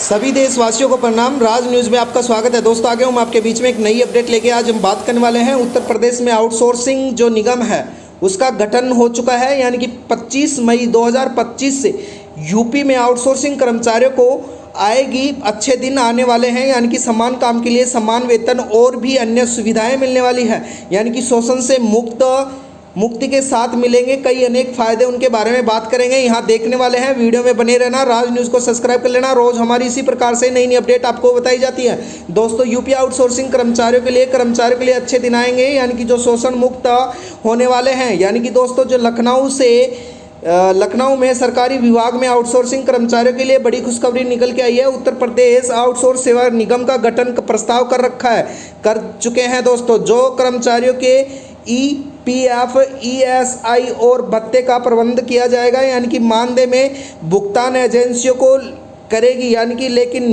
सभी देशवासियों को प्रणाम। राज न्यूज़ में आपका स्वागत है। दोस्तों आगे हम आपके बीच में एक नई अपडेट लेके आज हम बात करने वाले हैं। उत्तर प्रदेश में आउटसोर्सिंग जो निगम है उसका गठन हो चुका है, यानी कि 25 मई 2025 से यूपी में आउटसोर्सिंग कर्मचारियों को आएगी अच्छे दिन आने वाले हैं, यानी कि समान काम के लिए समान वेतन और भी अन्य सुविधाएं मिलने वाली है, यानी कि शोषण से मुक्ति के साथ मिलेंगे कई अनेक फायदे। उनके बारे में बात करेंगे, यहाँ देखने वाले हैं। वीडियो में बने रहना, राज न्यूज़ को सब्सक्राइब कर लेना। रोज हमारी इसी प्रकार से नई नई अपडेट आपको बताई जाती है। दोस्तों यूपी आउटसोर्सिंग कर्मचारियों के लिए अच्छे दिन आएंगे, यानी कि जो शोषण मुक्त होने वाले हैं। यानी कि दोस्तों जो लखनऊ में सरकारी विभाग में आउटसोर्सिंग कर्मचारियों के लिए बड़ी खुशखबरी निकल के आई है। उत्तर प्रदेश आउटसोर्स सेवा निगम का गठन का प्रस्ताव कर चुके हैं। दोस्तों जो कर्मचारियों के EPF, ESI और भत्ते का प्रबंध किया जाएगा, यानी कि मानदेय में भुगतान एजेंसियों को करेगी, यानी कि लेकिन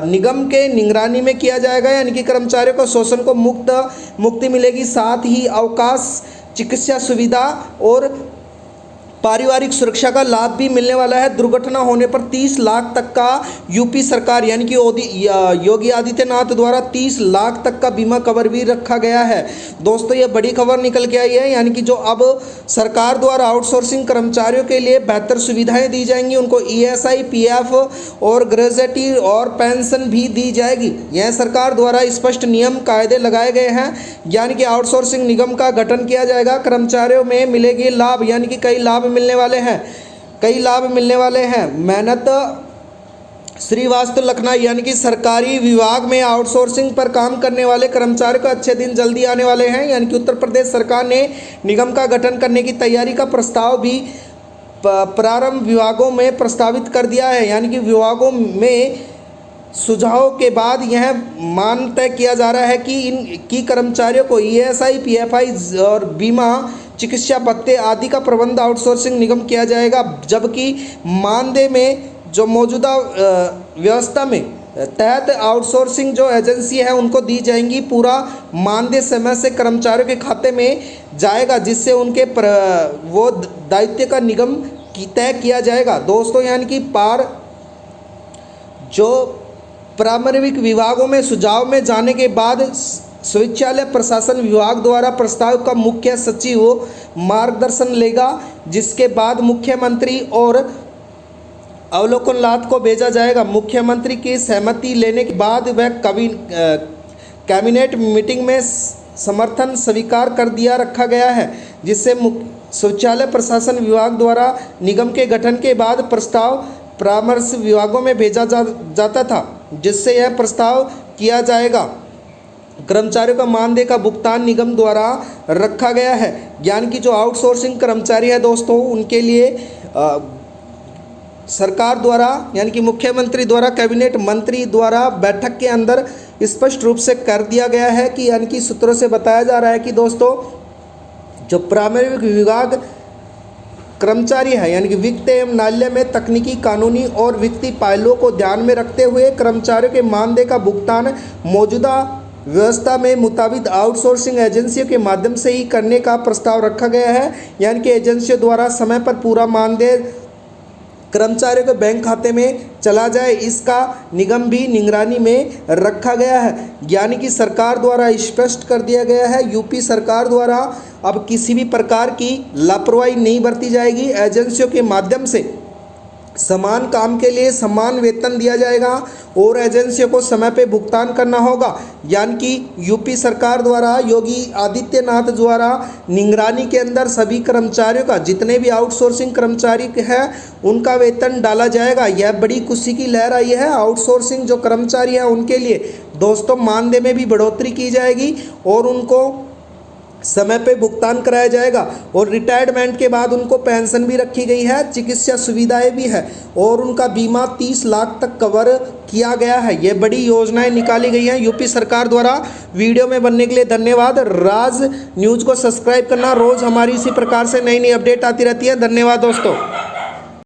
निगम के निगरानी में किया जाएगा, यानी कि कर्मचारियों को शोषण को मुक्ति मिलेगी। साथ ही अवकाश, चिकित्सा सुविधा और पारिवारिक सुरक्षा का लाभ भी मिलने वाला है। दुर्घटना होने पर 30 लाख तक का यूपी सरकार यानी कि योगी आदित्यनाथ द्वारा 30 लाख तक का बीमा कवर भी रखा गया है। दोस्तों ये बड़ी खबर निकल के आई है, यानी कि जो अब सरकार द्वारा आउटसोर्सिंग कर्मचारियों के लिए बेहतर सुविधाएं दी जाएंगी। उनको ESI, PF और ग्रेजुएटी और पेंशन भी दी जाएगी। यह सरकार द्वारा स्पष्ट नियम कायदे लगाए गए हैं, यानी कि आउटसोर्सिंग निगम का गठन किया जाएगा। कर्मचारियों में मिलेगी लाभ, यानी कि कई लाभ मिलने वाले हैं। मेहनत श्रीवास्तव लखनऊ, यानी कि सरकारी विभाग में आउटसोर्सिंग पर काम करने वाले कर्मचारियों को अच्छे दिन जल्दी आने वाले हैं। यानी कि उत्तर प्रदेश सरकार ने निगम का गठन करने की तैयारी का प्रस्ताव भी प्रारंभ विभागों में प्रस्तावित कर दिया है। यानी कि विभागों में सुझाव के बाद यह मान तय किया जा रहा है कि कर्मचारियों को ESI, PFI और बीमा, चिकित्सा भत्ते आदि का प्रबंध आउटसोर्सिंग निगम किया जाएगा, जबकि मानदेय में जो मौजूदा व्यवस्था में तहत आउटसोर्सिंग जो एजेंसी है उनको दी जाएंगी। पूरा मानदेय समय से कर्मचारियों के खाते में जाएगा, जिससे उनके वो दायित्व का निगम तय किया जाएगा। दोस्तों यानी कि प्रारंभिक विभागों में सुझाव में जाने के बाद सचिवालय प्रशासन विभाग द्वारा प्रस्ताव का मुख्य सचिव मार्गदर्शन लेगा, जिसके बाद मुख्यमंत्री और अवलोकनार्थ को भेजा जाएगा। मुख्यमंत्री की सहमति लेने के बाद वह कैबिनेट मीटिंग में समर्थन स्वीकार कर दिया रखा गया है, जिससे सचिवालय प्रशासन विभाग द्वारा निगम के गठन के बाद प्रस्ताव परामर्श विभागों में भेजा जाता था, जिससे यह प्रस्ताव किया जाएगा। कर्मचारियों का मानदेय का भुगतान निगम द्वारा रखा गया है, यानी कि जो आउटसोर्सिंग कर्मचारी है दोस्तों उनके लिए सरकार द्वारा यानी कि मुख्यमंत्री द्वारा कैबिनेट मंत्री द्वारा बैठक के अंदर स्पष्ट रूप से कर दिया गया है कि यानी कि सूत्रों से बताया जा रहा है कि दोस्तों जो प्रारंभिक विभाग कर्मचारी है, यानी कि वित्तीय एवं न्यायालय में तकनीकी, कानूनी और वित्तीय पहलुओं को ध्यान में रखते हुए कर्मचारियों के मानदेय का भुगतान मौजूदा व्यवस्था में मुताबिक आउटसोर्सिंग एजेंसियों के माध्यम से ही करने का प्रस्ताव रखा गया है। यानी कि एजेंसियों द्वारा समय पर पूरा मानदेय कर्मचारियों के बैंक खाते में चला जाए, इसका निगम भी निगरानी में रखा गया है। यानी कि सरकार द्वारा स्पष्ट कर दिया गया है, यूपी सरकार द्वारा अब किसी भी प्रकार की लापरवाही नहीं बरती जाएगी। एजेंसियों के माध्यम से समान काम के लिए समान वेतन दिया जाएगा और एजेंसियों को समय पे भुगतान करना होगा। यानी कि यूपी सरकार द्वारा योगी आदित्यनाथ द्वारा निगरानी के अंदर सभी कर्मचारियों का, जितने भी आउटसोर्सिंग कर्मचारी हैं उनका वेतन डाला जाएगा। यह बड़ी खुशी की लहर आई है। आउटसोर्सिंग जो कर्मचारी हैं उनके लिए दोस्तों मानदेय में भी बढ़ोतरी की जाएगी और उनको समय पे भुगतान कराया जाएगा और रिटायरमेंट के बाद उनको पेंशन भी रखी गई है, चिकित्सा सुविधाएं भी है और उनका बीमा 30 लाख तक कवर किया गया है। ये बड़ी योजनाएं निकाली गई हैं यूपी सरकार द्वारा। वीडियो में बनने के लिए धन्यवाद। राज न्यूज़ को सब्सक्राइब करना, रोज़ हमारी इसी प्रकार से नई नई अपडेट आती रहती है। धन्यवाद दोस्तों।